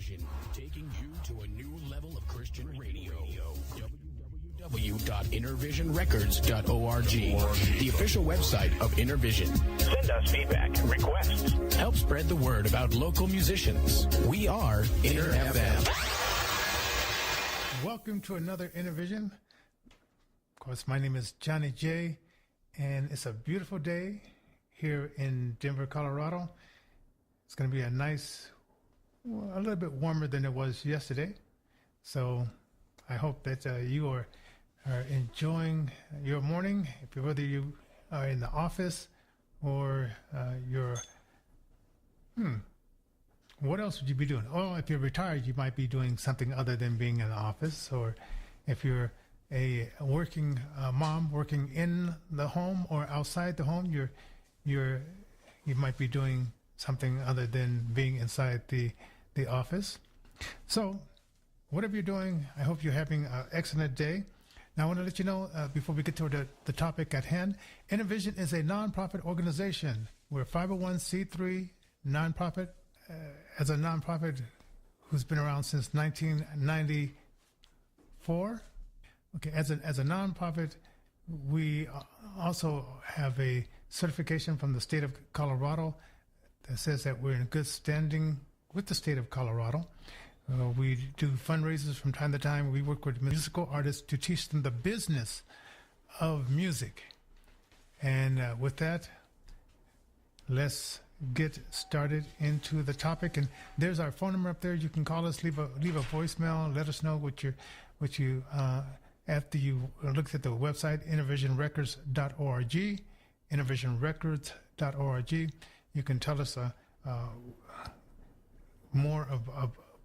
Innervision, taking you to a new level of Christian radio. www.innervisionrecords.org, the official website of Innervision. Send us feedback, requests. Help spread the word about local musicians. We are Inner FM. Welcome to another Innervision. Of course, my name is Johnny J, and it's a beautiful day here in Denver, Colorado. It's going to be a nice, a little bit warmer than it was yesterday. So I hope that you are enjoying your morning, whether you are in the office or you're, what else would you be doing? Oh, if you're retired, you might be doing something other than being in the office. Or if you're a working mom working in the home or outside the home, you might be doing something other than being inside the office. So whatever you're doing, I hope you're having an excellent day. Now, I want to let you know, before we get to the topic at hand, Innervision is a nonprofit organization. We're a 501c3 nonprofit. As a nonprofit who's been around since 1994. Okay, as a nonprofit, we also have a certification from the state of Colorado that says that we're in good standing with the state of Colorado. We do fundraisers from time to time. We work with musical artists to teach them the business of music. And with that, let's get started into the topic. And there's our phone number up there. You can call us, leave a voicemail, let us know what you after you looked at the website, innervisionrecords.org, innervisionrecords.org. You can tell us more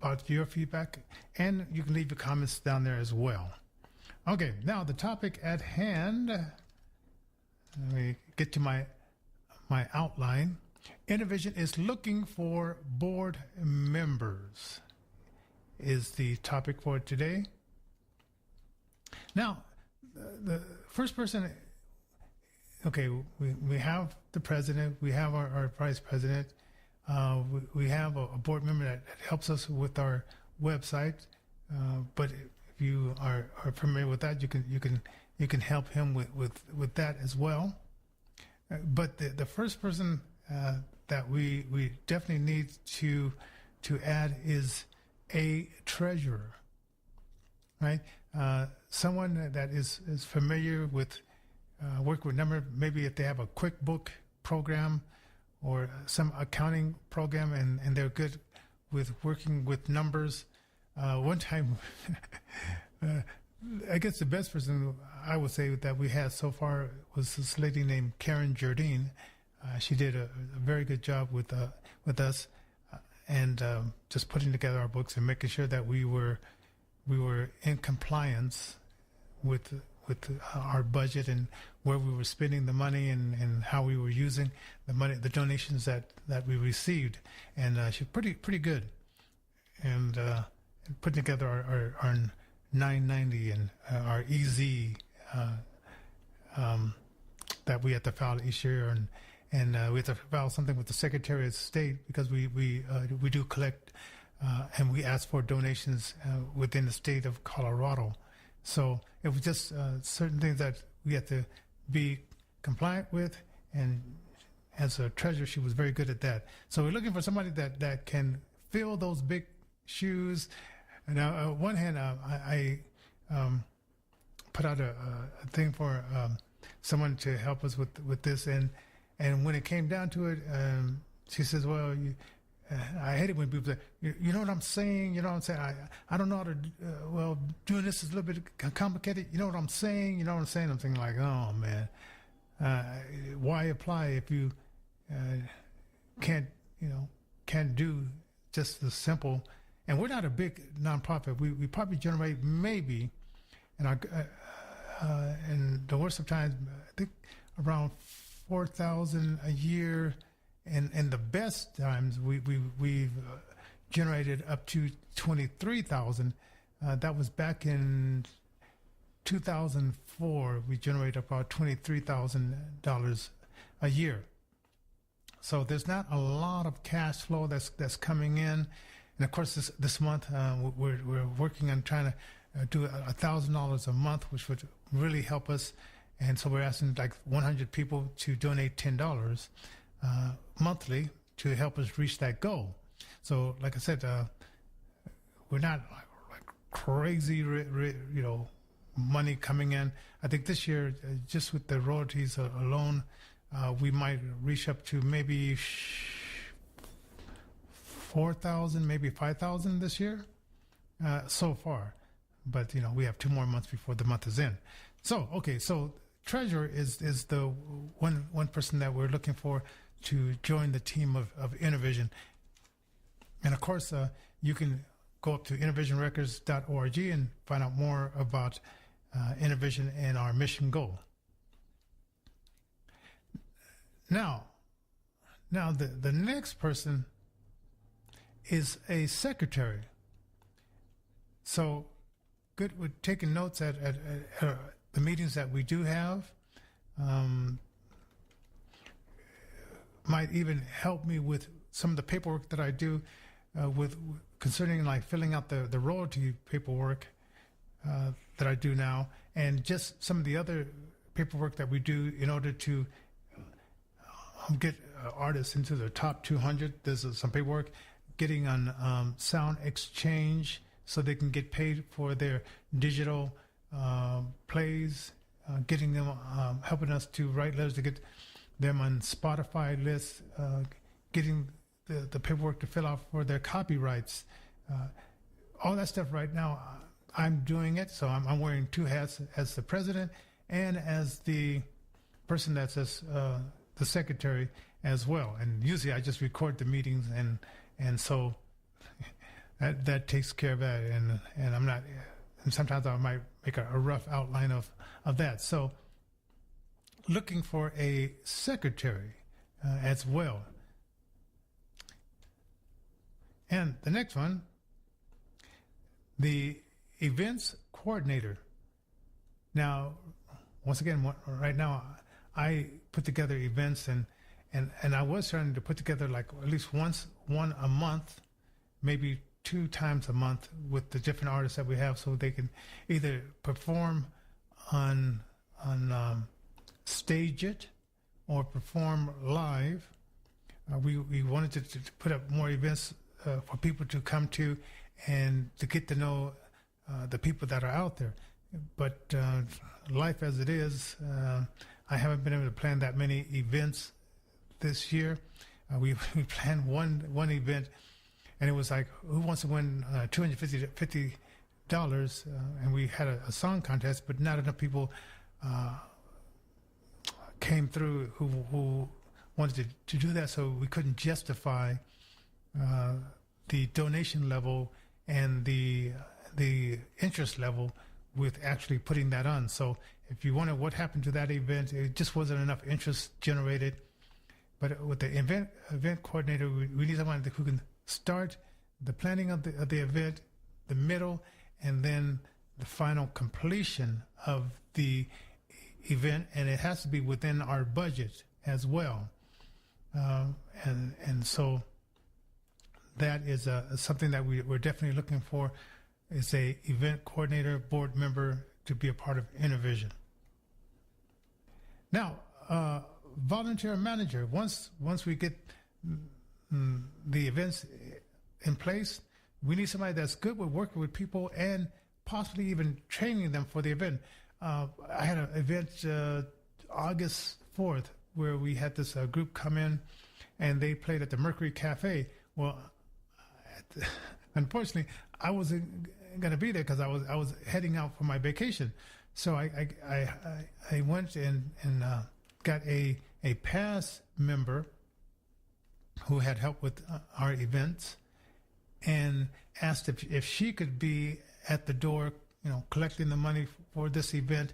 about your feedback, and you can leave your comments down there as well. Okay, now the topic at hand. Let me get to my outline. Innervision is looking for board members is the topic for today. Now, the first person, okay, we have the president, we have our vice president, we have a board member that helps us with our website, but if you are familiar with that, you can help him with that as well. But the first person that we definitely need to add is a treasurer, right? Someone that is familiar with work with number, maybe if they have a QuickBook program or some accounting program and they're good with working with numbers. One time, I guess the best person I would say that we had so far was this lady named Karen Jardine. She did a very good job with us and just putting together our books and making sure that we were in compliance with our budget and where we were spending the money and how we were using the money, the donations that we received. And she's pretty good. And putting together our 990 and our EZ that we have to file each year, and we have to file something with the Secretary of State because we do collect and we ask for donations within the state of Colorado. So it was just certain things that we had to be compliant with, and as a treasurer, she was very good at that. So we're looking for somebody that can fill those big shoes. Now, on one hand, I put out a thing for someone to help us with this, and when it came down to it, she says, well, I hate it when people say, you know what I'm saying? You know what I'm saying? I don't know how to, doing this is a little bit complicated. You know what I'm saying? You know what I'm saying? I'm thinking like, oh, man, why apply if you can't do just the simple. And we're not a big nonprofit. We probably generate maybe, and the worst of times, I think around 4,000 a year. And the best times we've generated up to 23,000. That was back in 2004. We generated about $23,000 a year. So there's not a lot of cash flow that's coming in. And of course, this month we're working on trying to do $1,000 a month, which would really help us. And so we're asking like 100 people to donate $10 monthly to help us reach that goal. So, like I said, we're not like crazy, money coming in. I think this year, just with the royalties alone, we might reach up to maybe 4,000, maybe 5,000 this year so far. But we have 2 more months before the month is in. So treasurer is the one person that we're looking for to join the team of Innervision. And of course, you can go up to innervisionrecords.org and find out more about Innervision and our mission goal. Now the next person is a secretary. So good with taking notes at the meetings that we do have. Might even help me with some of the paperwork that I do with concerning like filling out the royalty paperwork that I do now, and just some of the other paperwork that we do in order to get artists into the top 200. There's some paperwork getting on Sound Exchange so they can get paid for their digital plays, getting them, helping us to write letters to get them on Spotify lists, getting the paperwork to fill out for their copyrights. All that stuff right now, I'm doing it. So I'm wearing 2 hats as the president and as the person that's the secretary as well. And usually I just record the meetings and so that takes care of that. And I'm not, and sometimes I might make a rough outline of that. So looking for a secretary as well. And the next one, the events coordinator. Now, once again, right now, I put together events and I was trying to put together like at least one a month, maybe 2 times a month with the different artists that we have, so they can either perform on stage it or perform live. We wanted to put up more events for people to come to and to get to know the people that are out there. But life as it is, I haven't been able to plan that many events this year. We planned one event, and it was like, who wants to win $250? And we had a song contest, but not enough people came through who wanted to do that, so we couldn't justify the donation level and the interest level with actually putting that on. So if you wonder what happened to that event, it just wasn't enough interest generated. But with the event coordinator, we need someone who can start the planning of the event, the middle, and then the final completion of the event, and it has to be within our budget as well. And so that is something that we're definitely looking for, is a event coordinator, board member to be a part of Innervision. Now, volunteer manager. Once we get the events in place, we need somebody that's good with working with people and possibly even training them for the event. I had an event August 4th where we had this group come in and they played at the Mercury Cafe. Well, unfortunately, I wasn't going to be there because I was heading out for my vacation. So I went and got a past member who had helped with our events and asked if she could be at the door, collecting the money for this event,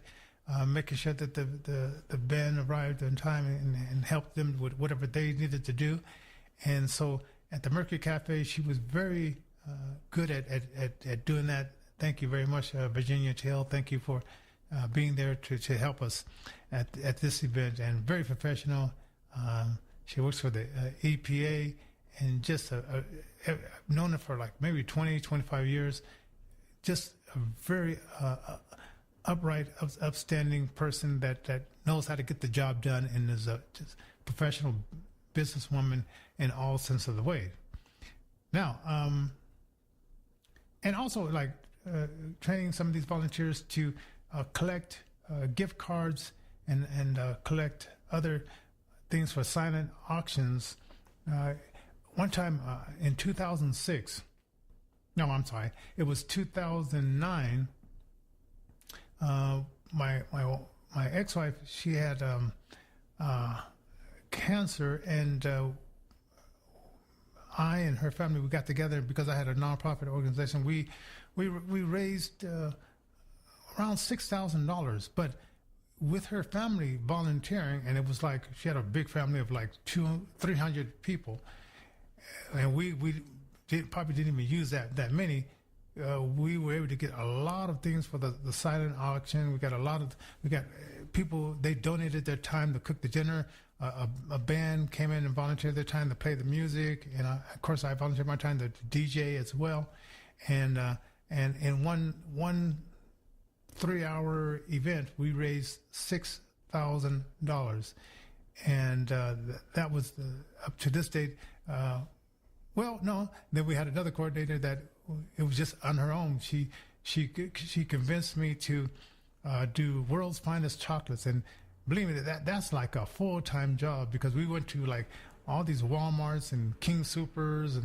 making sure that the band arrived on time and helped them with whatever they needed to do. And so at the Mercury Cafe, she was very good at doing that. Thank you very much, Virginia Tail. Thank you for being there to help us at this event, and very professional. She works for the EPA, and just I've known her for like maybe 20, 25 years. Just a very upright, upstanding person that knows how to get the job done and is a just professional businesswoman in all sense of the way. Now, and also like training some of these volunteers to collect gift cards and collect other things for silent auctions. One time in 2006, no, I'm sorry, it was 2009. My ex-wife, she had cancer, and I and her family, we got together because I had a nonprofit organization. We raised around $6,000, but with her family volunteering, and it was like she had a big family of like 300 people, and we probably didn't even use that many. We were able to get a lot of things for the silent auction. We got people, they donated their time to cook the dinner. A band came in and volunteered their time to play the music, and of course I volunteered my time to DJ as well. And in one 3-hour event, we raised $6,000, and that was up to this date. Well, no. Then we had another coordinator that it was just on her own. She convinced me to do World's Finest Chocolates, and believe me, that's like a full-time job, because we went to like all these Walmarts and King Supers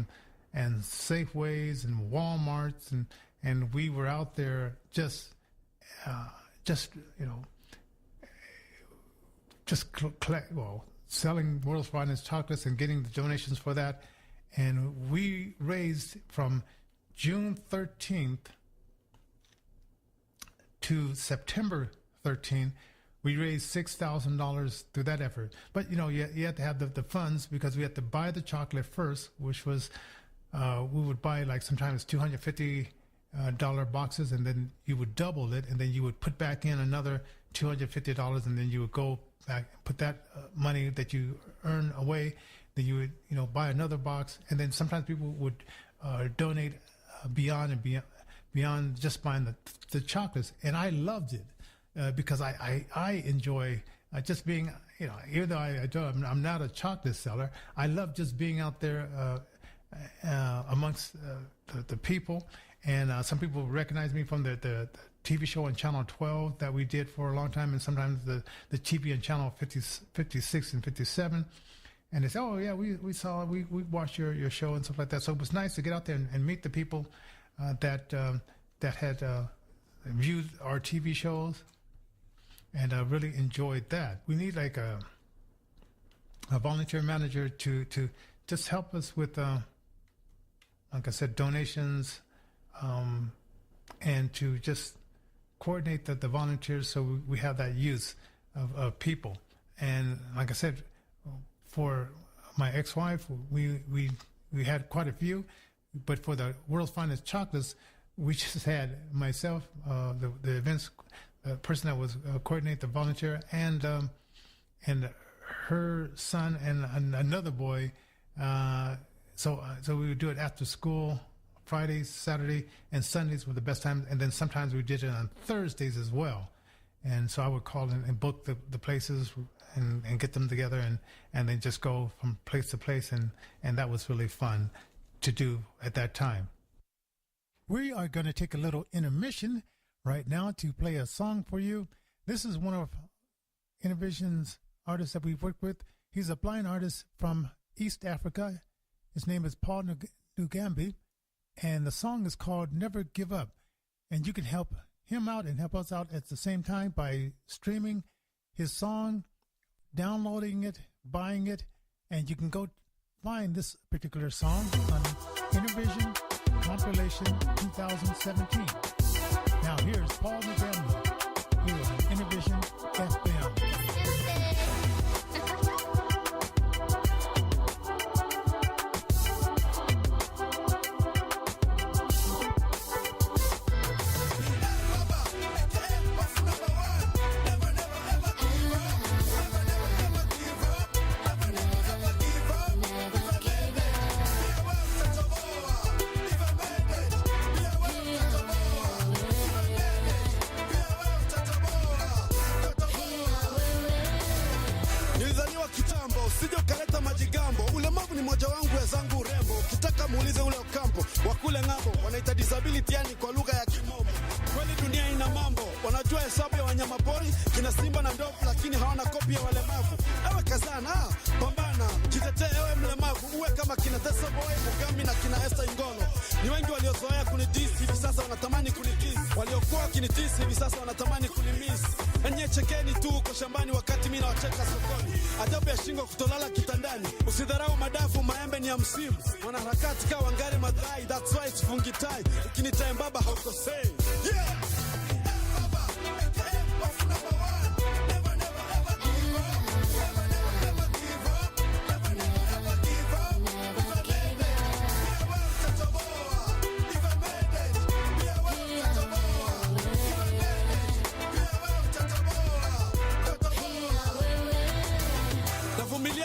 and Safeways and Walmarts, and we were out there just selling World's Finest Chocolates and getting the donations for that. And we raised from June 13th to September 13th, we raised $6,000 through that effort. But, you had to have the funds, because we had to buy the chocolate first, which was, we would buy like sometimes $250 boxes, and then you would double it, and then you would put back in another $250, and then you would go back, put that money that you earn away. Then you would, buy another box, and then sometimes people would donate beyond just buying the chocolates, and I loved it because I enjoy just being, even though I'm not a chocolate seller, I love just being out there amongst the people, and some people recognize me from the TV show on Channel 12 that we did for a long time, and sometimes the TV on Channel 56 and 57. And they say, oh, yeah, we watched your show and stuff like that. So it was nice to get out there and meet the people that had viewed our TV shows, and really enjoyed that. We need like a volunteer manager to just help us with, like I said, donations, and to just coordinate the volunteers so we have that use of people. And like I said, for my ex-wife, we had quite a few, but for the World's Finest Chocolates, we just had myself, the events person that was coordinate the volunteer, and her son and another boy. So we would do it after school, Fridays, Saturday, and Sundays were the best times, and then sometimes we did it on Thursdays as well. And so I would call and book the places and get them together and then just go from place to place, and that was really fun to do at that time. We are going to take a little intermission right now to play a song for you. This is one of Innervision's artists that we've worked with. He's a blind artist from East Africa. His name is Paul Nugambi, and the song is called Never Give Up. And you can help him out and help us out at the same time by streaming his song, downloading it, buying it, and you can go find this particular song on Innervision Compilation 2017. Now here's Paul Nugambi here on Innervision FM. ule Ocampo, wakule ng'ambo, wanaita disability yani kwa lugha ya kimombo. Kweli dunia ina mambo, wanajua hesabu ya wanyama pori, kina simba na ndovu, lakini hawana kopi ya walemavu. Ewe kazana, pambana, jitetee ewe mlemavu, uwe kama kina Tessa Boy, Mugami na kina Esther Ingolo. Ni wengi waliozoea kunidisi, hivi sasa wanatamani kunikiss. Waliokuwa kinitisi, hivi sasa wanatamani kunimiss. Enye chekeni tu uko shambani wakati mimi nawacheka sokoni. Ajabu ya shingo kutolala kitandani. Usidharau madafu, maembe ni ya msimu. Wanaharakati kawa ngari madhai, that's why sifungi tai. Ukinitai mbaba haukosei. Yeah!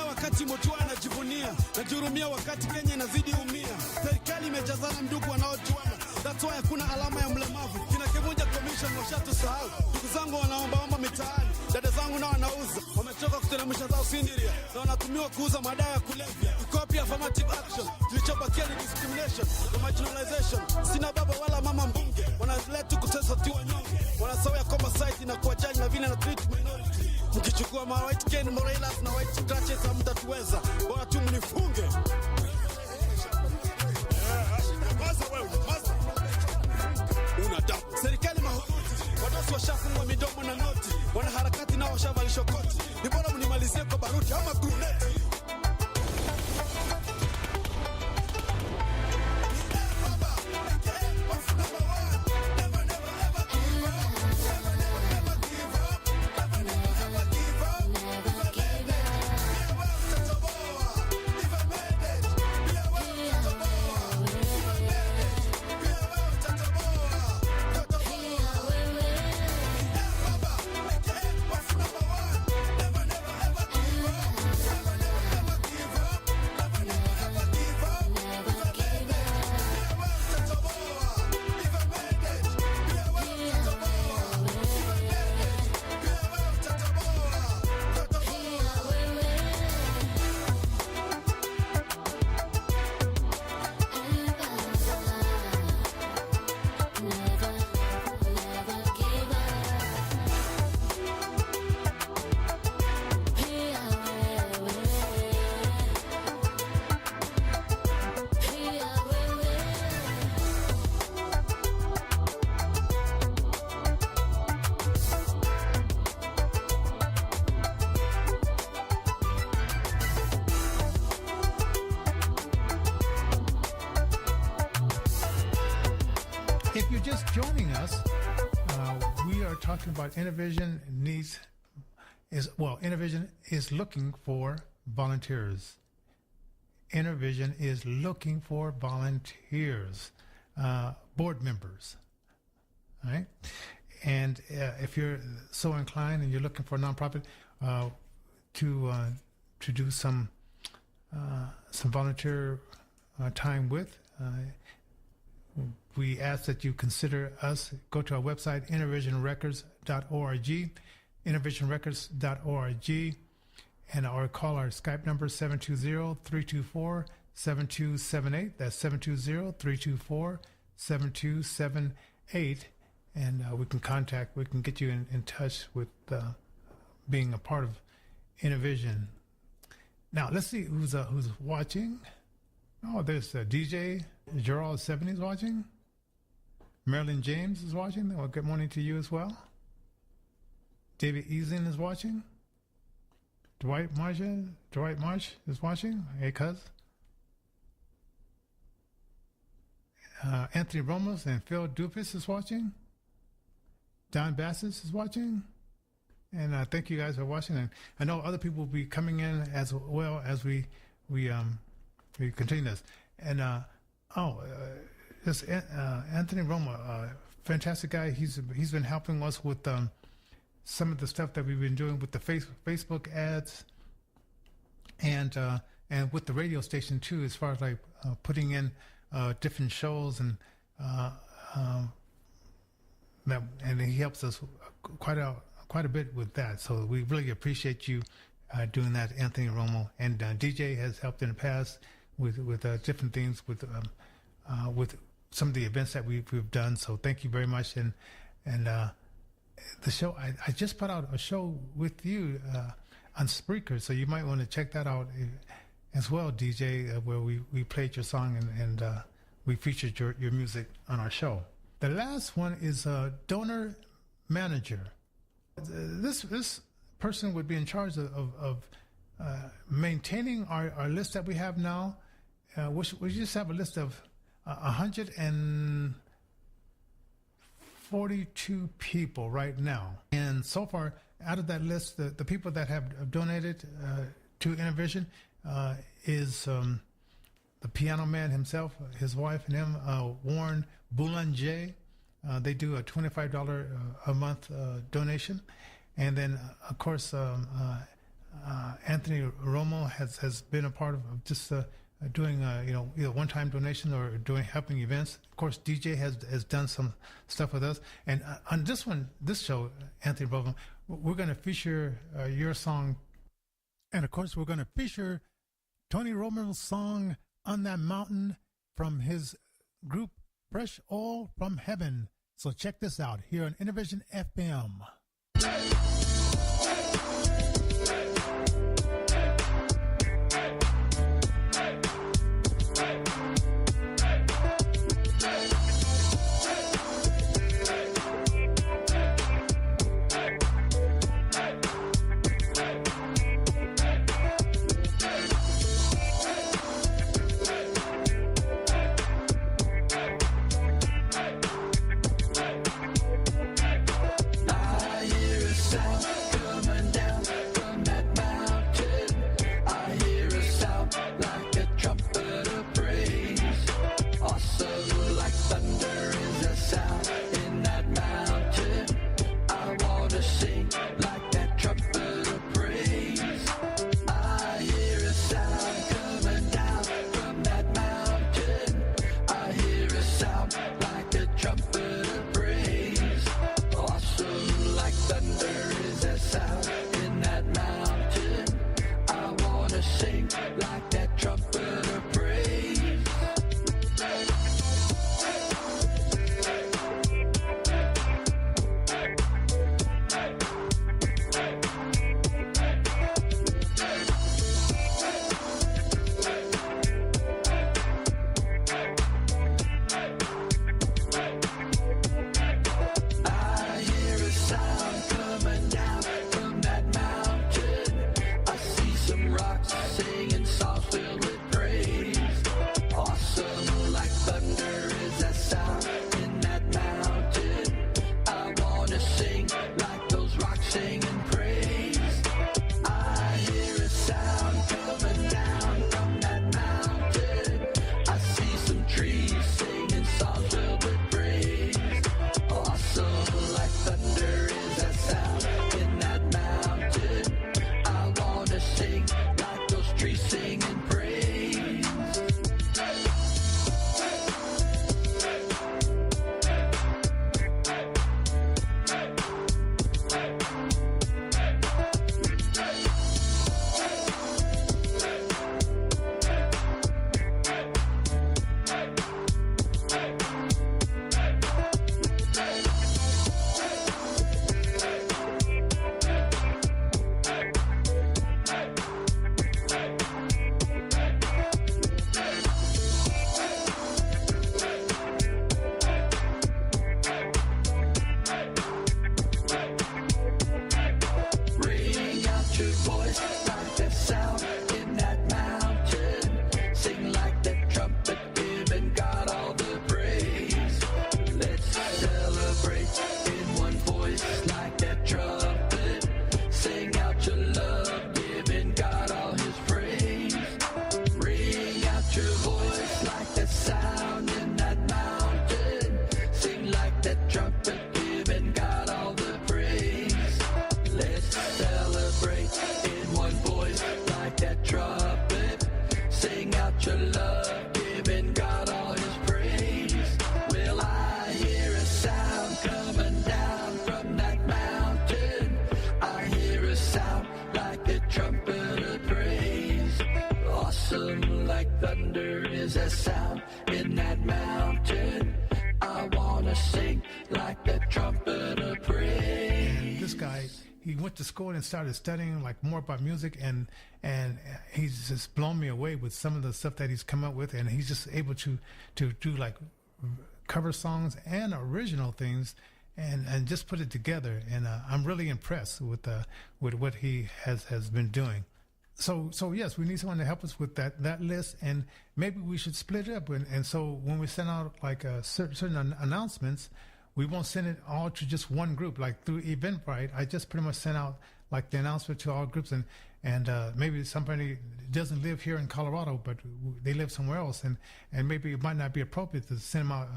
Wakati motua anajivunia, najihurumia wakati Kenya inazidi umia. Serikali imejazana ndugu wanaojuana, that's why hakuna alama ya mlemavu. Kina Kivunja commission washatusahau. Ndugu zangu wanaombaomba mitaani, dada zangu nao wanauza, wamechoka kuteremsha zao sindiria na wanatumiwa kuuza madawa ya kulevya. Copy affirmative action, kilichobakia ni discrimination na marginalization. Sina baba wala mama mbunge, wanaleta kutesa tu wanyonge. Wanasawia kwamba site na kuwajali na vile na treat minority. Mkichukua ma white Ken Morales na white scratches hamtatuweza, bora tu mnifunge. Unadabu serikali mahututi, wadosi washafungwa midomo na noti, wanaharakati nao washavalishwa koti. Ni bora mnimalizie kwa baruti ama gruneti. If you're just joining us, we are talking about Innervision Innervision is looking for volunteers. Innervision is looking for volunteers, board members. All right? And if you're so inclined and you're looking for a nonprofit to do some volunteer time with, we ask that you consider us. Go to our website, innervisionrecords.org, innervisionrecords.org, and or call our Skype number, 720-324-7278. That's 720-324-7278. And we can get you in touch with being a part of Innervision. Now, let's see who's watching. Oh, there's DJ Gerald 70 is watching. Marilyn James is watching. Well, good morning to you as well. David Easlin is watching. Dwight Marsh is watching. Hey, cuz. Anthony Ramos and Phil Dupis is watching. Don Bassis is watching. And thank you guys for watching. And I know other people will be coming in as well as we continue this. And this Anthony Roma, fantastic guy. He's been helping us with some of the stuff that we've been doing with the Facebook ads, and with the radio station too, as far as like putting in different shows and he helps us quite a bit with that. So we really appreciate you doing that, Anthony Romo. And DJ has helped in the past with different things with with some of the events that we've done. So thank you very much. And the show, I just put out a show with you on Spreaker, so you might want to check that out as well, DJ, where we played your song and we featured your music on our show. The last one is donor manager. This person would be in charge of maintaining our list that we have now. We just have a list of 142 people right now. And so far, out of that list, the people that have donated to Innervision is the piano man himself, his wife and him, Warren Boulanger. They do a $25 a month donation. And then, of course, Anthony Romo has been a part of just doing either one-time donation or helping events. Of course, DJ has done some stuff with us. And on this show, Anthony Romo, we're going to feature your song. And of course, we're going to feature Tony Romo's song "On That Mountain" from his group Fresh Oil from Heaven. So check this out here on Innervision FM. I he went to school and started studying like more about music, and he's just blown me away with some of the stuff that he's come up with, and he's just able to do like cover songs and original things, and just put it together. And I'm really impressed with what he has been doing. So yes, we need someone to help us with that list, and maybe we should split it up. And so when we send out like certain announcements, we won't send it all to just one group. Like through Eventbrite, I just pretty much sent out like the announcement to all groups, and maybe somebody doesn't live here in Colorado, but they live somewhere else, and maybe it might not be appropriate to send them out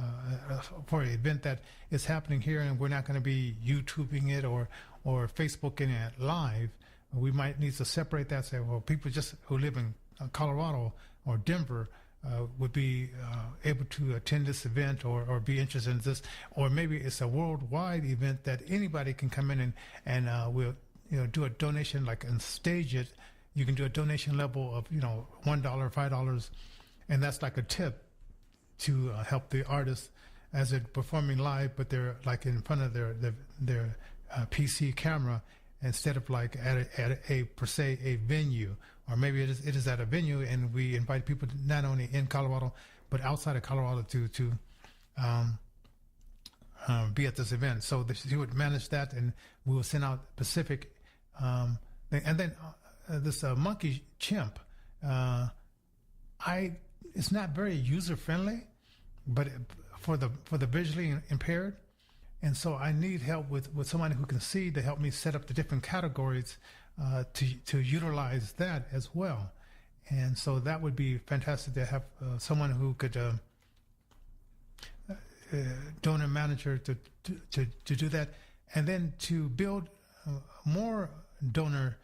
for an event that is happening here, and we're not going to be YouTubing it or Facebooking it live. We might need to separate that. Say, well, people just who live in Colorado or Denver would be able to attend this event or be interested in this, or maybe it's a worldwide event that anybody can come in and we'll do a donation, like, and stage it. You can do a donation level of $1, $5, and that's like a tip to help the artists as they're performing live, but they're like in front of their PC camera instead of like at a per se a venue, or maybe it is at a venue, and we invite people not only in Colorado but outside of Colorado to be at this event. So he would manage that, and we will send out specific. And then this monkey chimp, it's not very user friendly, but for the visually impaired. And so I need help with somebody who can see to help me set up the different categories to utilize that as well. And so that would be fantastic to have someone who could donor manager to do that, and then to build more donor,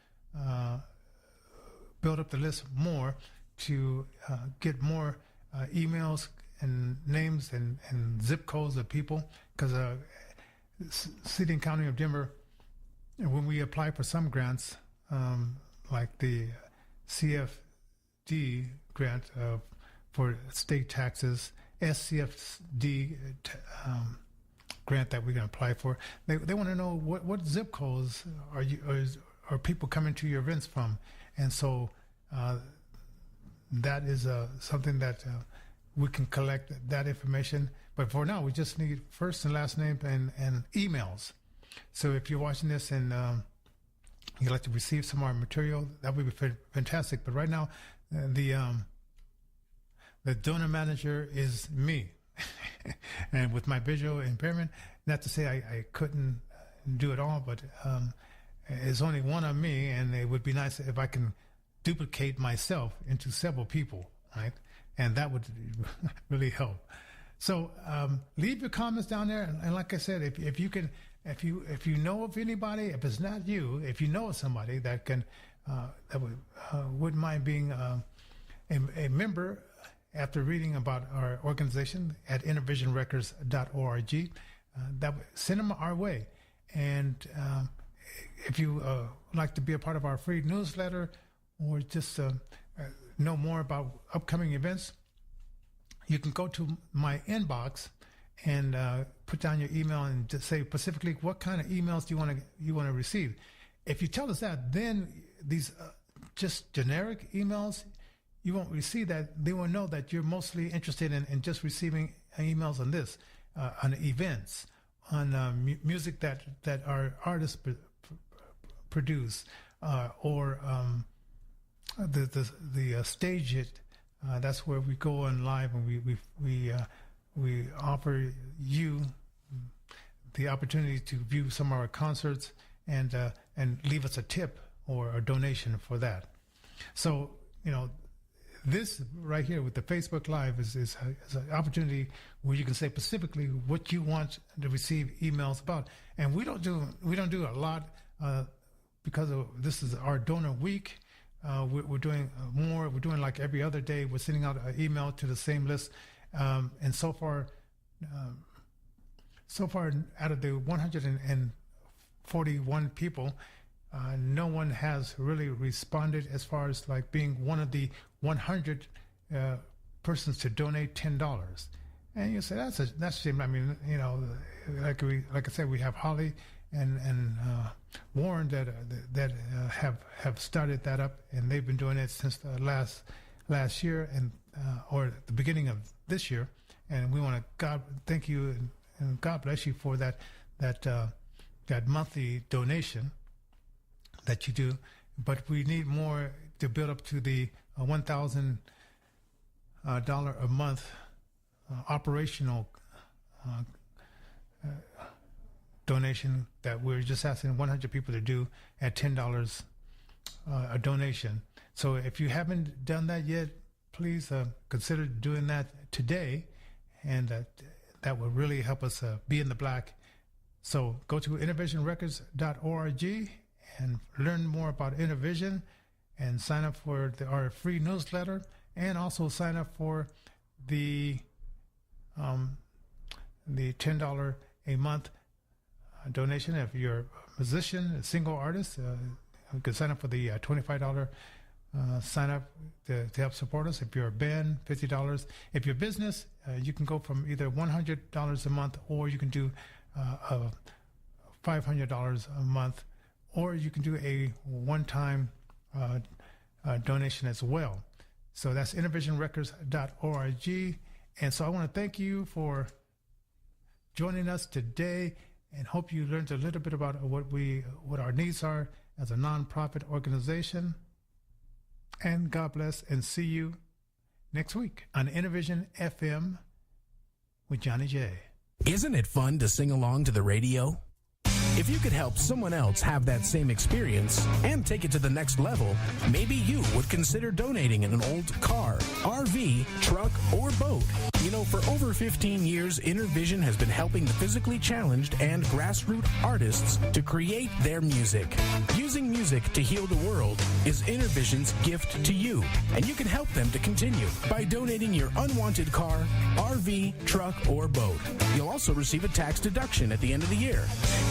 build up the list more to get more emails and names and zip codes of people, because City and County of Denver, when we apply for some grants, like the CFD grant for state taxes, SCFD grant that we can apply for, they want to know what zip codes are people coming to your events from, and so that is something that we can collect that information. But for now, we just need first and last name and emails. So if you're watching this and you'd like to receive some of our material, that would be fantastic. But right now, the donor manager is me. And with my visual impairment, not to say I couldn't do it all, but it's only one of me, and it would be nice if I can duplicate myself into several people, right? And that would really help. So leave your comments down there, and like I said, if you know of anybody, if it's not you, if you know of somebody that can that wouldn't mind being a member after reading about our organization at innervisionrecords.org, send them our way. And if you like to be a part of our free newsletter, or just know more about upcoming events, you can go to my inbox and put down your email and just say specifically what kind of emails do you want to receive. If you tell us that, then these just generic emails, you won't receive that. They will know that you're mostly interested in just receiving emails on this, on events, on music that our artists produce, or the stage it. That's where we go on live, and we offer you the opportunity to view some of our concerts and leave us a tip or a donation for that. So this right here with the Facebook Live is an opportunity where you can say specifically what you want to receive emails about. And we don't do a lot because this is our donor week. We're doing more. We're doing like every other day. We're sending out an email to the same list. And so far out of the 141 people, no one has really responded as far as like being one of the 100 persons to donate $10. And you say that's a shame. I mean, like I said, we have Holly and Warren that have started that up, and they've been doing it since last year and or the beginning of this year. And we want to thank you and God bless you for that monthly donation that you do. But we need more to build up to the $1,000 a month operational donation that we're just asking 100 people to do at $10 a donation. So if you haven't done that yet, please consider doing that today, and that will really help us be in the black. So go to innervisionrecords.org and learn more about Innervision, and sign up for our free newsletter, and also sign up for the $10 a month donation. If you're a musician, a single artist, you can sign up for the $25 sign up to help support us. If you're a band, $50. If you're a business, you can go from either $100 a month, or you can do $500 a month, or you can do a one-time donation as well. So that's innervisionrecords.org. And so I want to thank you for joining us today, and hope you learned a little bit about what our needs are as a nonprofit organization. And God bless, and see you next week on Innervision FM with Johnny J. Isn't it fun to sing along to the radio? If you could help someone else have that same experience and take it to the next level, maybe you would consider donating an old car, RV, truck, or boat. You know, for over 15 years, Innervision has been helping the physically challenged and grassroots artists to create their music. Using music to heal the world is Innervision's gift to you, and you can help them to continue by donating your unwanted car, RV, truck, or boat. You'll also receive a tax deduction at the end of the year.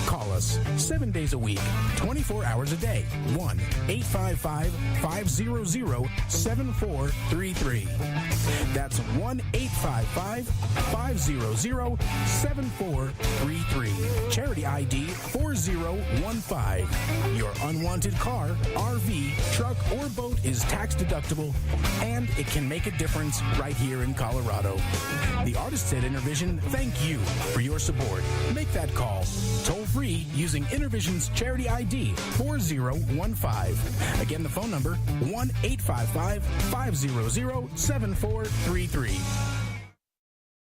Call us 7 days a week, 24 hours a day. 1-855-500-7433. That's 1-855-500-7433. Charity ID 4015. Your unwanted car, RV, truck, or boat is tax deductible, and it can make a difference right here in Colorado. The artists at Innervision thank you for your support. Make that call toll free using Innervision's charity ID 4015. Again, the phone number 1-855-500-7433.